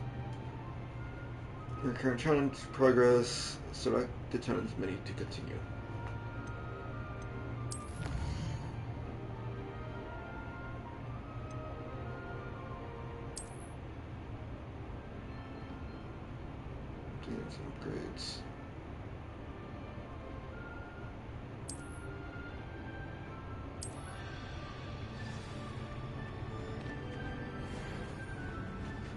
your current challenge progress. Select the challenge menu to continue. Gain some upgrades.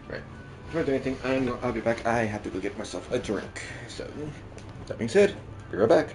Right. Before I do anything, I'll be back. I have to go get myself a drink. So, that being said, be right back.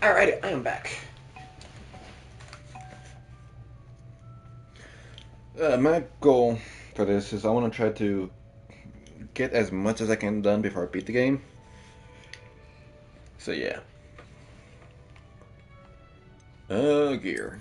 Alrighty, I am back. My goal for this is I want to try to get as much as I can done before I beat the game. So yeah. Gear.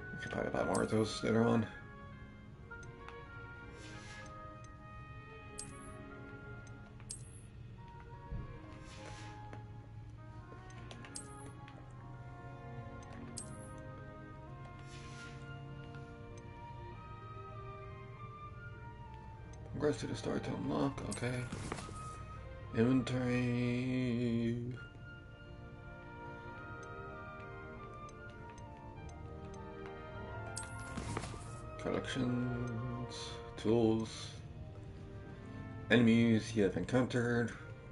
I can probably buy more of those later on. Regards to the store to unlock, okay. Inventory. Collections, tools, enemies you have encountered,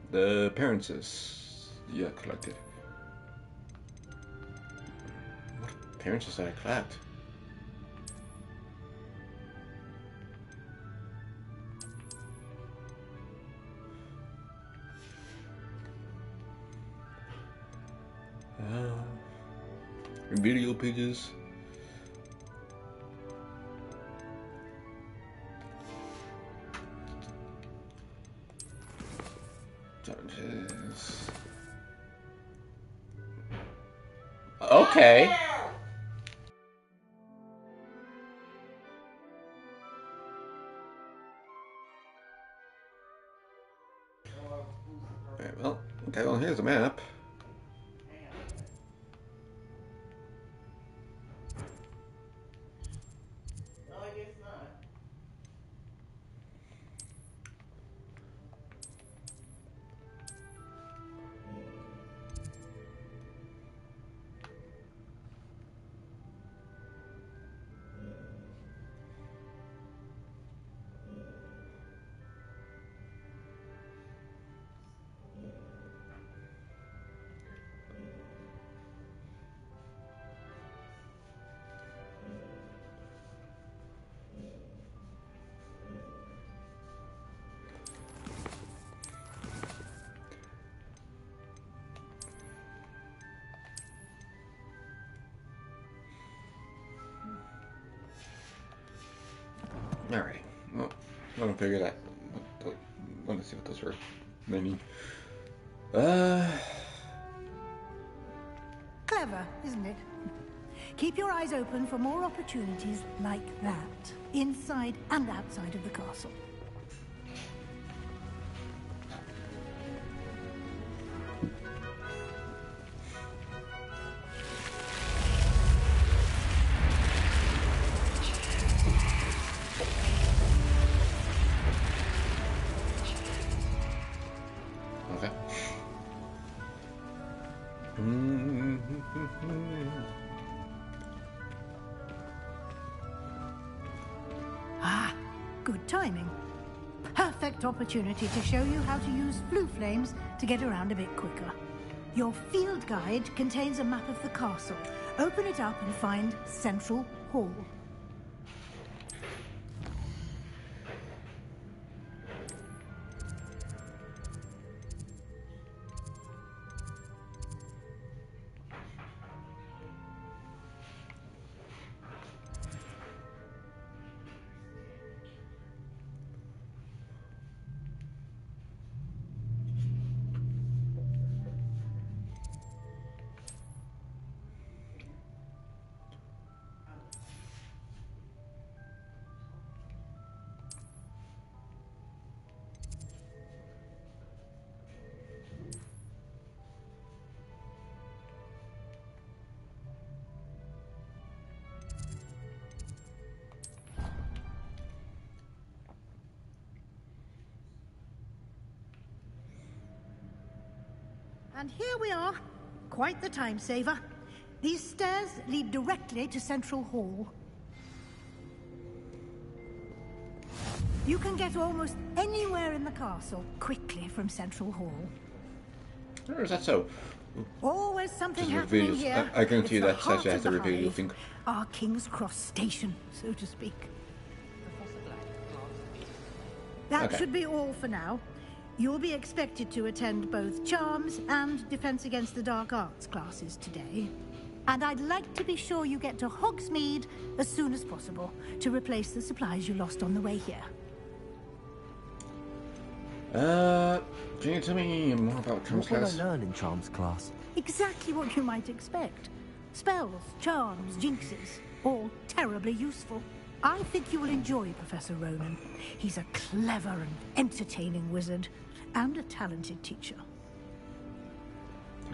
the appearances you have collected. What appearances did I collect? Video pages. Challenges. Okay. Alright, well, okay, well, here's the map. Alright, well, I'm gonna figure that. Let me see what those were. Maybe. Clever, isn't it? Keep your eyes open for more opportunities like that, inside and outside of the castle. Okay. Ah, good timing. Perfect opportunity to show you how to use flue flames to get around a bit quicker. Your field guide contains a map of the castle. Open it up and find Central Hall. And here we are. Quite the time saver. These stairs lead directly to Central Hall. You can get almost anywhere in the castle quickly from Central Hall. Or is that so? Always something Just happening reveals. here. I guarantee you It's the that heart says you have of to the reveal your hive. thing. Our King's Cross station, so to speak. That Okay. should be all for now. You'll be expected to attend both Charms and Defense Against the Dark Arts classes today. And I'd like to be sure you get to Hogsmeade as soon as possible to replace the supplies you lost on the way here. Can you tell me more about Charms What will I class? learn in Charms class? Exactly what you might expect. Spells, charms, jinxes, all terribly useful. I think you will enjoy Professor Ronan. He's a clever and entertaining wizard, and a talented teacher.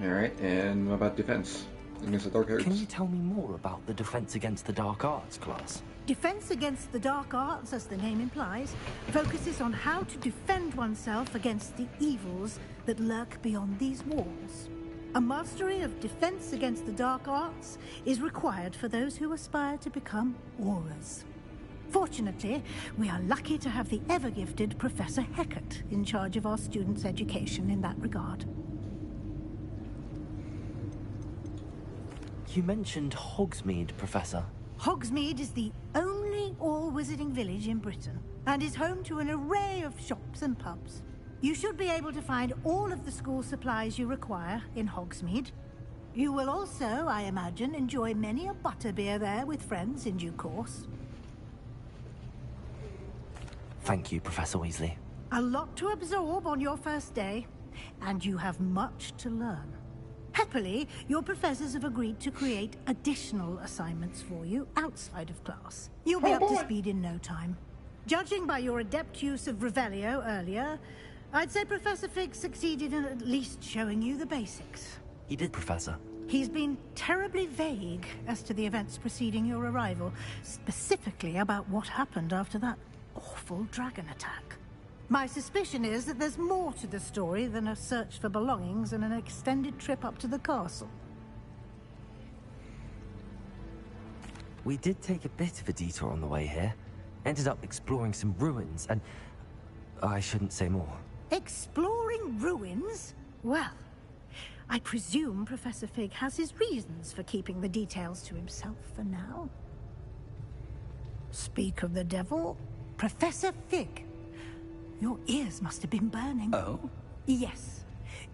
Alright, and what about defense? Against the dark arts. Can you tell me more about the Defense Against the Dark Arts class? Defense Against the Dark Arts, as the name implies, focuses on how to defend oneself against the evils that lurk beyond these walls. A mastery of Defense Against the Dark Arts is required for those who aspire to become Aurors. Fortunately, we are lucky to have the ever-gifted Professor Hecat in charge of our students' education in that regard. You mentioned Hogsmeade, Professor. Hogsmeade is the only all-wizarding village in Britain, and is home to an array of shops and pubs. You should be able to find all of the school supplies you require in Hogsmeade. You will also, I imagine, enjoy many a butterbeer there with friends in due course. Thank you, Professor Weasley. A lot to absorb on your first day, and you have much to learn. Happily, your professors have agreed to create additional assignments for you outside of class. You'll be up to speed in no time. Judging by your adept use of Revelio earlier, I'd say Professor Fig succeeded in at least showing you the basics. He did, Professor. He's been terribly vague as to the events preceding your arrival, specifically about what happened after that awful dragon attack. My suspicion is that there's more to the story than a search for belongings and an extended trip up to the castle. We did take a bit of a detour on the way here. Ended up exploring some ruins and... I shouldn't say more. Exploring ruins? Well, I presume Professor Fig has his reasons for keeping the details to himself for now. Speak of the devil, Professor Fig. Your ears must have been burning. Oh? Yes.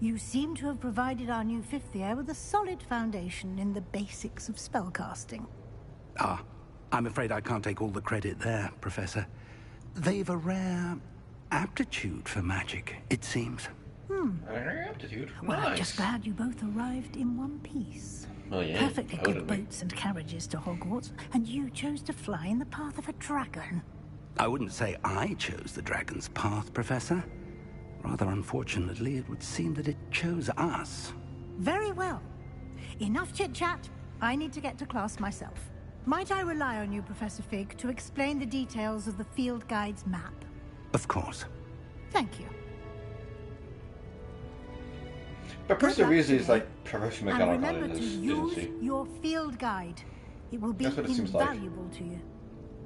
You seem to have provided our new fifth year with a solid foundation in the basics of spellcasting. Ah, I'm afraid I can't take all the credit there, Professor. They've a rare aptitude for magic, it seems. Rare aptitude? Well, Nice. I'm just glad you both arrived in one piece. Oh, yeah. Perfectly good Totally. boats and carriages to Hogwarts, and you chose to fly in the path of a dragon. I wouldn't say I chose the dragon's path, Professor. Rather unfortunately, it would seem that it chose us. Very well. Enough chit-chat. I need to get to class myself. Might I rely on you, Professor Fig, to explain the details of the field guide's map? Of course. Thank you. But Professor Weasley is like Professor And McGonagall remember in to this, isn't use she? your field guide. It will be That's what it seems like. invaluable to you.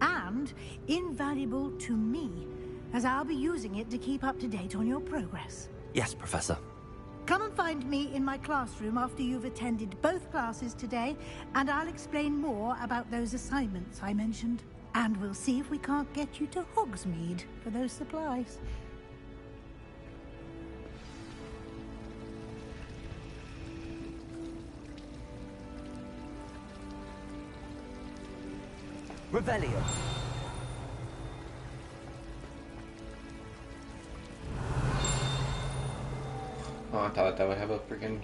And invaluable to me, as I'll be using it to keep up to date on your progress. Yes, Professor. Come and find me in my classroom after you've attended both classes today, and I'll explain more about those assignments I mentioned. And we'll see if we can't get you to Hogsmeade for those supplies. Revelio. Oh, I thought that would have a freaking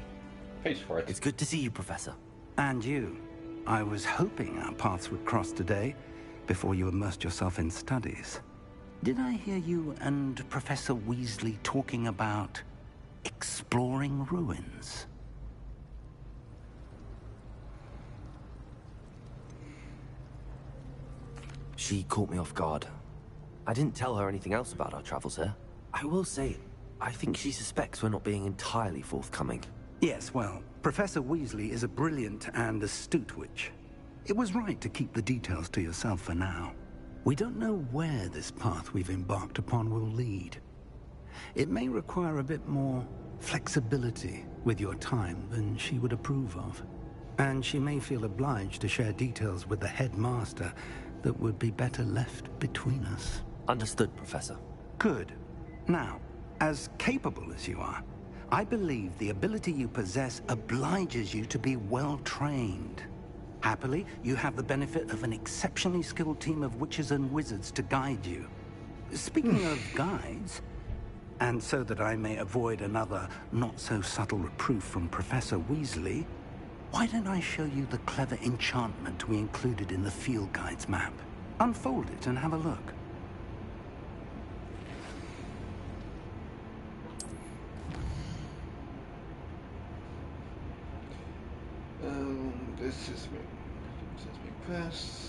page for it. It's good to see you, Professor. And you. I was hoping our paths would cross today, before you immersed yourself in studies. Did I hear you and Professor Weasley talking about exploring ruins? She caught me off guard. I didn't tell her anything else about our travels here. I will say, I think she suspects we're not being entirely forthcoming. Yes, well, Professor Weasley is a brilliant and astute witch. It was right to keep the details to yourself for now. We don't know where this path we've embarked upon will lead. It may require a bit more flexibility with your time than she would approve of. And she may feel obliged to share details with the headmaster that would be better left between us. Understood, Professor. Good. Now, as capable as you are, I believe the ability you possess obliges you to be well-trained. Happily, you have the benefit of an exceptionally skilled team of witches and wizards to guide you. Speaking of guides, and so that I may avoid another not-so-subtle reproof from Professor Weasley, why don't I show you the clever enchantment we included in the field guide's map? Unfold it and have a look. quest.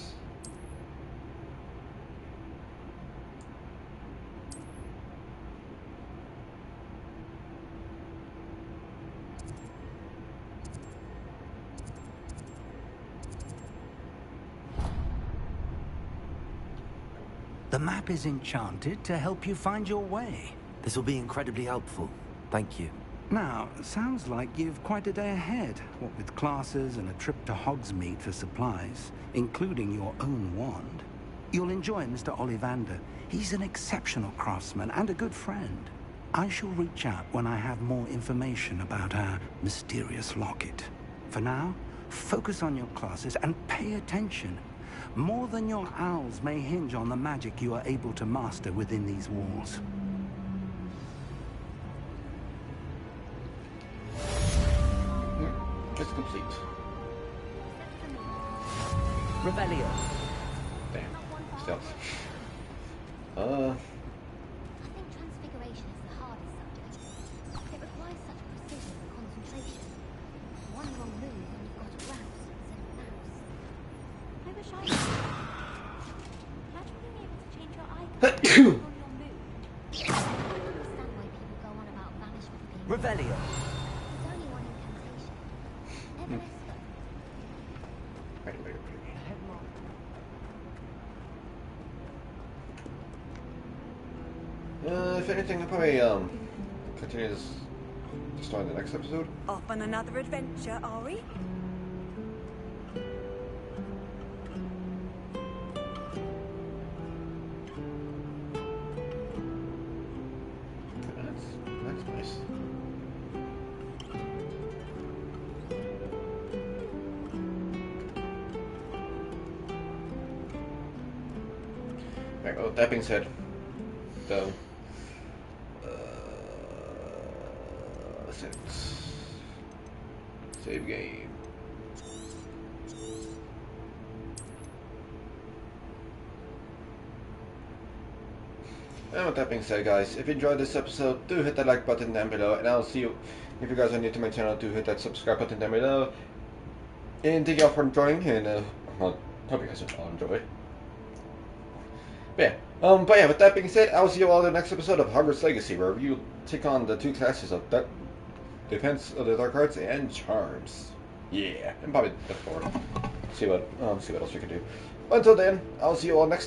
The map is enchanted to help you find your way. This will be incredibly helpful. Thank you. Now, sounds like you've quite a day ahead, what with classes and a trip to Hogsmeade for supplies, including your own wand. You'll enjoy Mr. Ollivander. He's an exceptional craftsman and a good friend. I shall reach out when I have more information about our mysterious locket. For now, focus on your classes and pay attention. More than your owls may hinge on the magic you are able to master within these walls. It's complete. Rebellion. Damn. Stealth. I think transfiguration is the hardest subject. It requires such precision and concentration. One wrong move and you've got a grouse instead of a mouse. I wish I could. Imagine being able to change your eye color on your mood. I don't understand why people go on about banishment being... Rebellion. There's only one incantation. Never less though. If anything, I'll probably continue this story in the next episode. Off on another adventure, are we? That's nice. Right, well, that being said, though, save game. And with that being said, guys, if you enjoyed this episode, do hit that like button down below, and I'll see you. If you guys are new to my channel, do hit that subscribe button down below. And thank y'all for enjoying, and well, hope you guys all enjoy. But yeah, with that being said, I'll see you all in the next episode of Hogwarts Legacy, where you take on the two classes of Defense of the Dark Arts and Charms. Yeah, and probably the 4. See what else we can do. Until then, I'll see you all next time.